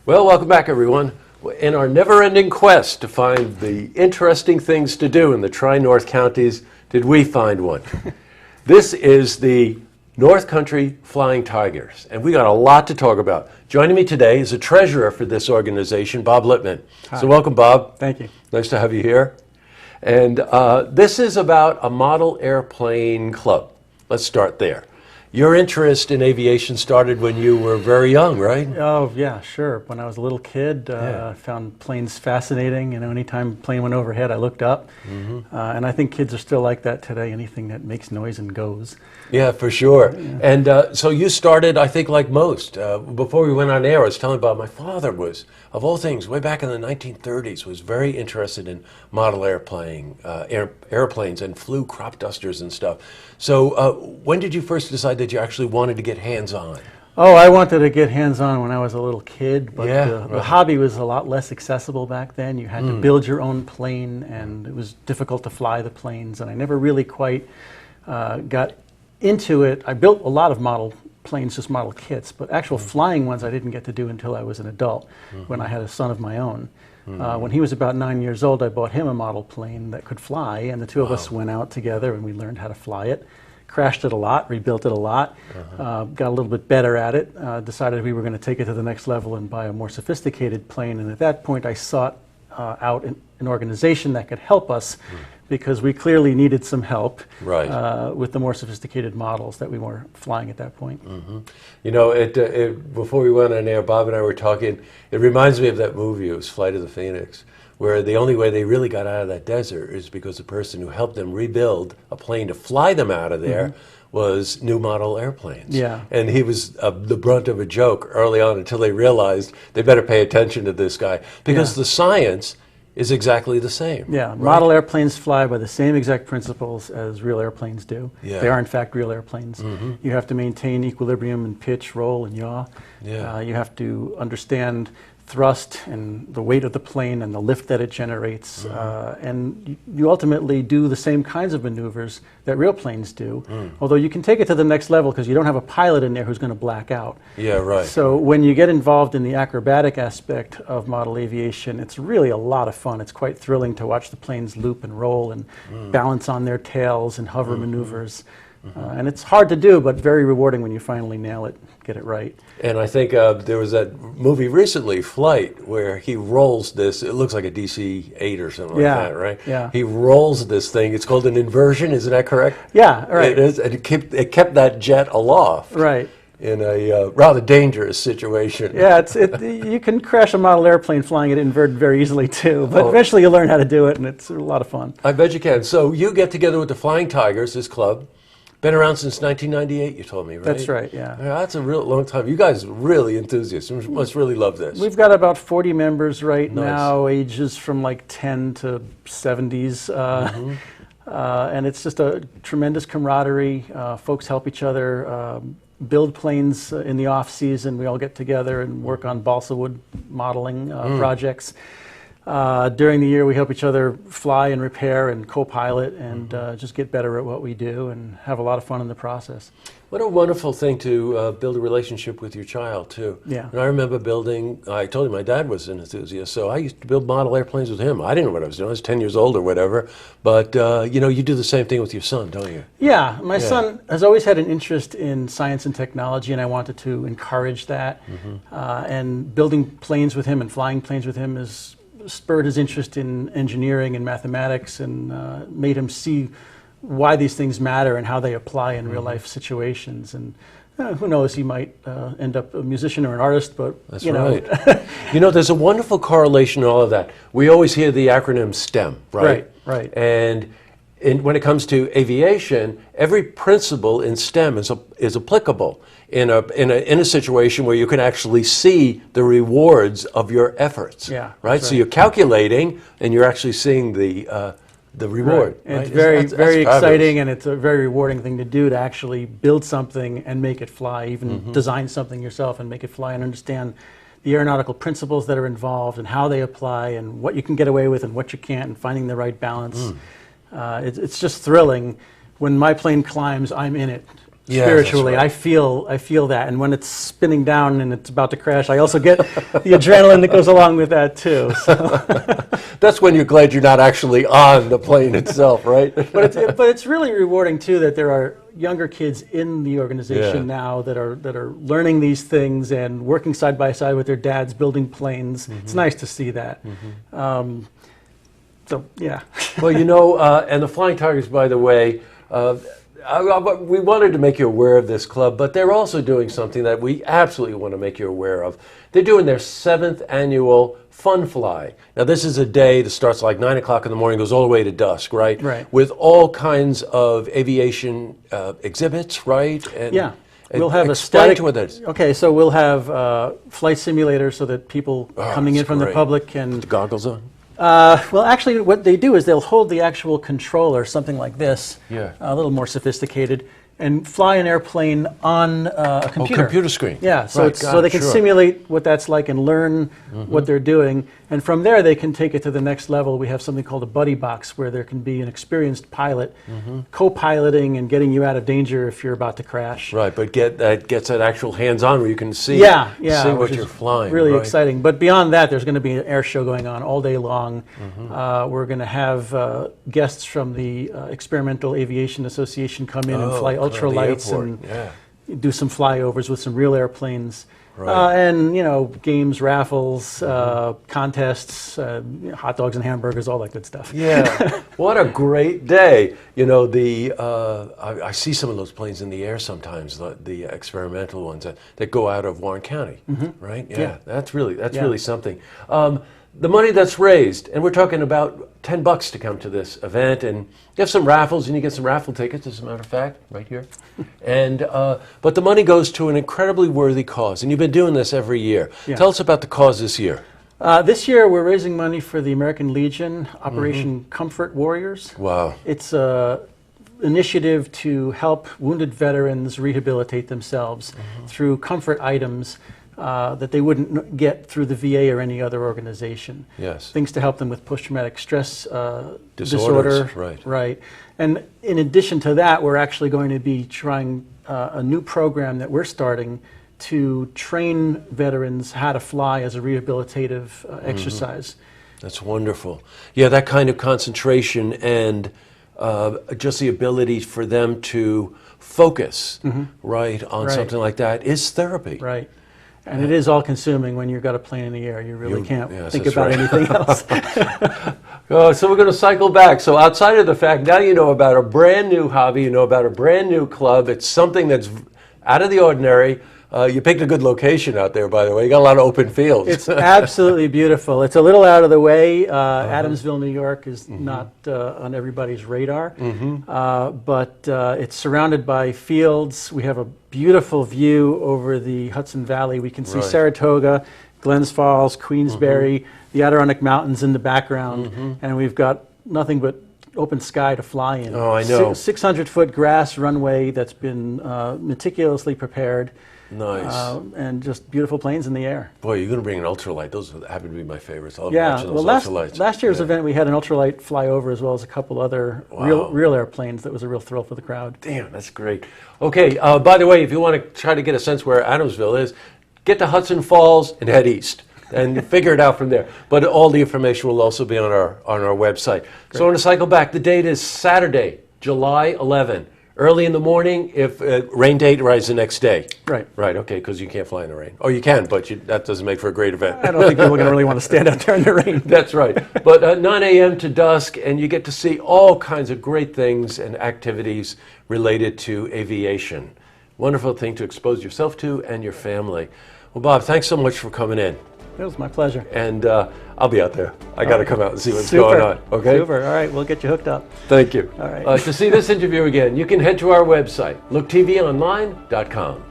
Well, welcome back, everyone. In our never-ending quest to find the interesting things to do in the Tri-North counties, did we find one? This is the North Country Flying Tigers, and we got a lot to talk about. Joining me today is the treasurer for this organization, Bob Lippman. Hi. So welcome, Bob. Thank you. Nice to have you here. And this is about a model airplane club. Let's start there. Your interest in aviation started when you were very young, right? Oh, yeah, sure. When I was a little kid, I found planes fascinating. You know, anytime a plane went overhead, I looked up. And I think kids are still like that today. Anything that makes noise and goes. Yeah, for sure. Yeah. And so you started, I think, like most. Before we went on air, I was telling Bob, my father was, of all things, way back in the 1930s, was very interested in model airplanes and flew crop dusters and stuff. So when did you first decide that you actually wanted to get hands-on? Oh, I wanted to get hands-on when I was a little kid, but right. The hobby was a lot less accessible back then. You had to build your own plane, and it was difficult to fly the planes, and I never really quite got into it. I built a lot of model planes, just model kits, but actual flying ones I didn't get to do until I was an adult, when I had a son of my own. When he was about 9 years old, I bought him a model plane that could fly, and the two of us went out together and we learned how to fly it. Crashed it a lot, rebuilt it a lot, got a little bit better at it, decided we were going to take it to the next level and buy a more sophisticated plane, and at that point I sought out an organization that could help us because we clearly needed some help with the more sophisticated models that we were flying at that point. You know, before we went on air, Bob and I were talking, it reminds me of that movie, it was Flight of the Phoenix, where the only way they really got out of that desert is because the person who helped them rebuild a plane to fly them out of there was new model airplanes. Yeah. And he was the brunt of a joke early on until they realized they better pay attention to this guy because the science is exactly the same. Yeah, right? Model airplanes fly by the same exact principles as real airplanes do. Yeah. They are in fact real airplanes. You have to maintain equilibrium and pitch, roll, and yaw. Yeah. You have to understand thrust and the weight of the plane and the lift that it generates, and you ultimately do the same kinds of maneuvers that real planes do, although you can take it to the next level because you don't have a pilot in there who's going to black out. Yeah, right. So when you get involved in the acrobatic aspect of model aviation, it's really a lot of fun. It's quite thrilling to watch the planes loop and roll and balance on their tails and hover maneuvers. And it's hard to do, but very rewarding when you finally nail it, get it right. And I think there was that movie recently, Flight, where he rolls this, it looks like a DC-8 or something like that, right? Yeah. He rolls this thing, it's called an inversion, isn't that correct? Yeah, right. It is, and it kept that jet aloft. Right. In a rather dangerous situation. Yeah, you can crash a model airplane flying it inverted very easily too, but eventually you learn how to do it and it's a lot of fun. I bet you can. So you get together with the Flying Tigers, this club. Been around since 1998, you told me, right? That's right, yeah. That's a real long time. You guys are really enthusiasts. You must really love this. We've got about 40 members right now, ages from like 10 to 70s. And it's just a tremendous camaraderie. Folks help each other build planes in the off season. We all get together and work on balsa wood modeling projects. During the year, we help each other fly and repair and co-pilot and just get better at what we do and have a lot of fun in the process. What a wonderful thing to build a relationship with your child, too. Yeah. And I remember building, I told you my dad was an enthusiast, so I used to build model airplanes with him. I didn't know what I was doing. I was 10 years old or whatever. But, you know, you do the same thing with your son, don't you? Yeah. My son has always had an interest in science and technology, and I wanted to encourage that. And building planes with him and flying planes with him has spurred his interest in engineering and mathematics and made him see why these things matter and how they apply in real life situations. And who knows, he might end up a musician or an artist, but that's you know. Right. You know, there's a wonderful correlation in all of that. We always hear the acronym STEM, right? Right. And when it comes to aviation, every principle in STEM is applicable in a situation where you can actually see the rewards of your efforts. Yeah, right. So you're calculating, and you're actually seeing the reward. Right. Right? It's very that's exciting, and it's a very rewarding thing to do, to actually build something and make it fly, even design something yourself and make it fly, and understand the aeronautical principles that are involved and how they apply and what you can get away with and what you can't, and finding the right balance. It's just thrilling. When my plane climbs, I'm in it. Yes, that's spiritually. right. I feel that, and when it's spinning down and it's about to crash, I also get the adrenaline that goes along with that too. So. That's when you're glad you're not actually on the plane itself, right? But it's really rewarding too that there are younger kids in the organization Yeah. now that are learning these things and working side by side with their dads building planes. It's nice to see that. So yeah. Well, and the Flying Tigers, by the way, we wanted to make you aware of this club, but they're also doing something that we absolutely want to make you aware of. They're doing their 7th annual Fun Fly. Now, this is a day that starts like 9 o'clock in the morning, goes all the way to dusk, right? Right. With all kinds of aviation exhibits, right? And, Yeah. and We'll have a explain static. to what that is. Okay, so we'll have flight simulators so that people coming in that's from the great. public can. The goggles on? Well, actually, what they do is they'll hold the actual controller, something like this, Yeah. a little more sophisticated, and fly an airplane on a computer. Computer screen. Yeah, so Right, so they can sure. simulate what that's like and learn what they're doing, and from there they can take it to the next level. We have something called a buddy box where there can be an experienced pilot co-piloting and getting you out of danger if you're about to crash. Right, but gets that actual hands-on where you can see, Yeah, see which what is you're flying. Really right? exciting. But beyond that, there's going to be an air show going on all day long. We're going to have guests from the Experimental Aviation Association come in and fly come to the ultralights airport, and yeah. do some flyovers with some real airplanes. Right. And, games, raffles, contests, hot dogs and hamburgers, all that good stuff. Yeah, what a great day. I see some of those planes in the air sometimes, the experimental ones that go out of Warren County, right? Yeah, that's really something. The money that's raised, and we're talking about $10 to come to this event, and you have some raffles, and you get some raffle tickets, as a matter of fact, right here. And but the money goes to an incredibly worthy cause, and you've been doing this every year. Yeah. Tell us about the cause this year. This year, we're raising money for the American Legion, Operation Comfort Warriors. Wow. It's an initiative to help wounded veterans rehabilitate themselves through comfort items that they wouldn't get through the VA or any other organization. Yes. Things to help them with post-traumatic stress Disorders, disorder. right. Right. And in addition to that, we're actually going to be trying a new program that we're starting to train veterans how to fly as a rehabilitative exercise. That's wonderful. Yeah, that kind of concentration and just the ability for them to focus, right, on Right. something like that is therapy. Right. And it is all-consuming when you've got a plane in the air. You really can't yes, think that's about right. anything else. So we're going to cycle back. So outside of the fact, now you know about a brand new hobby, you know about a brand new club. It's something that's out of the ordinary. You picked a good location out there, by the way. You got a lot of open fields. It's absolutely beautiful. It's a little out of the way. Adamsville, New York is not on everybody's radar, but it's surrounded by fields. We have a beautiful view over the Hudson Valley. We can see Right. Saratoga, Glens Falls, Queensbury, the Adirondack Mountains in the background, and we've got nothing but open sky to fly in. Oh, I know. 600-foot grass runway that's been meticulously prepared. Nice. And just beautiful planes in the air. Boy, you're going to bring an ultralight. Those happen to be my favorites. I love Yeah, watching well, those last ultralights. year's Yeah. event we had an ultralight flyover as well as a couple other real airplanes. That was a real thrill for the crowd. Damn, that's great. Okay, by the way, if you want to try to get a sense where Adamsville is, get to Hudson Falls and head east and figure it out from there. But all the information will also be on our website. So I want to cycle back. The date is Saturday, July 11. Early in the morning, if rain date arrives the next day. Right. Right, okay, because you can't fly in the rain. Oh, you can, but that doesn't make for a great event. I don't think people are going to really want to stand out there in the rain. That's right. But 9 a.m. to dusk, and you get to see all kinds of great things and activities related to aviation. Wonderful thing to expose yourself to and your family. Well, Bob, thanks so much for coming in. It was my pleasure. And I'll be out there. I got to come out and see what's Super. going on. Okay? Super. All right, we'll get you hooked up. Thank you. All right. To see this interview again, you can head to our website, looktvonline.com.